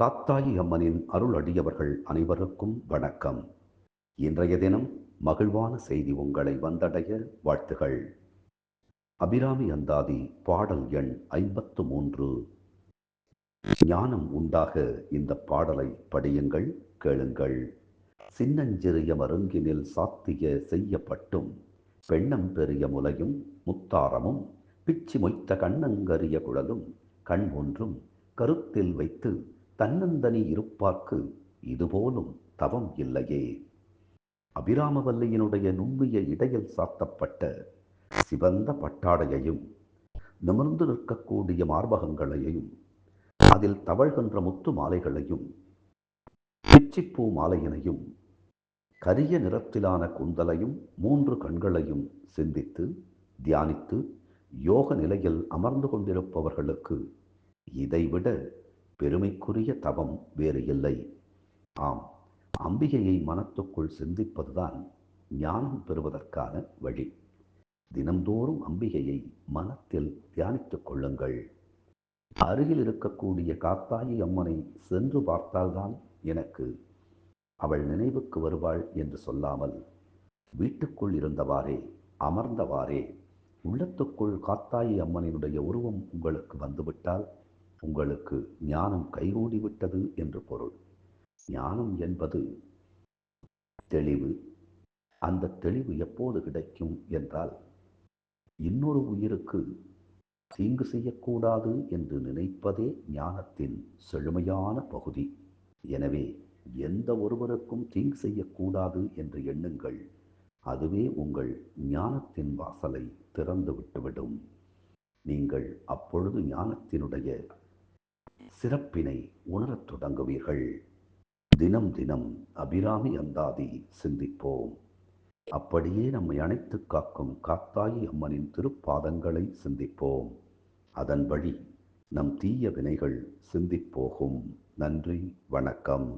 காத்தாயி அம்மனின் அருள் அடியவர்கள் அனைவருக்கும் வணக்கம். இன்றைய தினம் மகிழ்வான செய்தி உங்களை வந்தடைய வாழ்த்துகள். அபிராமி அந்தாதி பாடல் எண் 53. ஞானம் உண்டாக இந்த பாடலை படியுங்கள், கேளுங்கள். சின்னஞ்சிறிய மருங்கினில் சாத்திய செய்யப்பட்டும் பெண்ணம் பெரிய முலையும் முத்தாரமும் பிச்சி மொய்த்த கண்ணங்கரிய குழலும் கண் ஒன்றும் கருத்தில் வைத்து தன்னந்தனி இருப்பார்க்கு இதுபோலும் தவம் இல்லையே. அபிராமவல்லியினுடைய நுண்ணிய இடையில் சாத்தப்பட்ட சிவந்த பட்டாடையையும் நிமிர்ந்து நிற்கக்கூடிய மார்பகங்களையும் அதில் தவழ்கின்ற முத்து மாலைகளையும் பிச்சிப்பூ மாலையினையும் கரிய நிறத்திலான குந்தலையும் 3 கண்களையும் சிந்தித்து தியானித்து யோக நிலையில் அமர்ந்து கொண்டிருப்பவர்களுக்கு இதைவிட பெருமைக்குரிய தவம் வேறு இல்லை. ஆம், அம்பிகையை மனத்துக்குள் சிந்திப்பதுதான் ஞானம் பெறுவதற்கான வழி. தினந்தோறும் அம்பிகையை மனத்தில் தியானித்துக் கொள்ளுங்கள். அருகில் இருக்கக்கூடிய காத்தாயி அம்மனை சென்று பார்த்தால்தான் எனக்கு அவள் நினைவுக்கு வருவாள் என்று சொல்லாமல், வீட்டுக்குள் இருந்தவாறே அமர்ந்தவாறே உள்ளத்துக்குள் காத்தாயி அம்மனினுடைய உருவம் உங்களுக்கு வந்துவிட்டால் உங்களுக்கு ஞானம் கைகூடிவிட்டது என்று பொருள். ஞானம் என்பது தெளிவு. அந்த தெளிவு எப்போது கிடைக்கும் என்றால், இன்னொரு உயிருக்கு தீங்கு செய்யக்கூடாது என்று நினைப்பதே ஞானத்தின் செழுமையான பகுதி. எனவே எந்த ஒருவருக்கும் தீங்கு செய்யக்கூடாது என்று எண்ணுங்கள். அதுவே உங்கள் ஞானத்தின் வாசலை திறந்து விட்டுவிடும். நீங்கள் அப்பொழுது ஞானத்தினுடைய சிறப்பினை உணரத் தொடங்குவீர்கள். தினம் தினம் அபிராமி அந்தாதி சிந்திப்போம். அப்படியே நம்மை அணைத்து காக்கும் காத்தாயி அம்மனின் திருப்பாதங்களை சிந்திப்போம். அதன் வழி நம் தீய வினைகள் சிந்திப்போகும். நன்றி, வணக்கம்.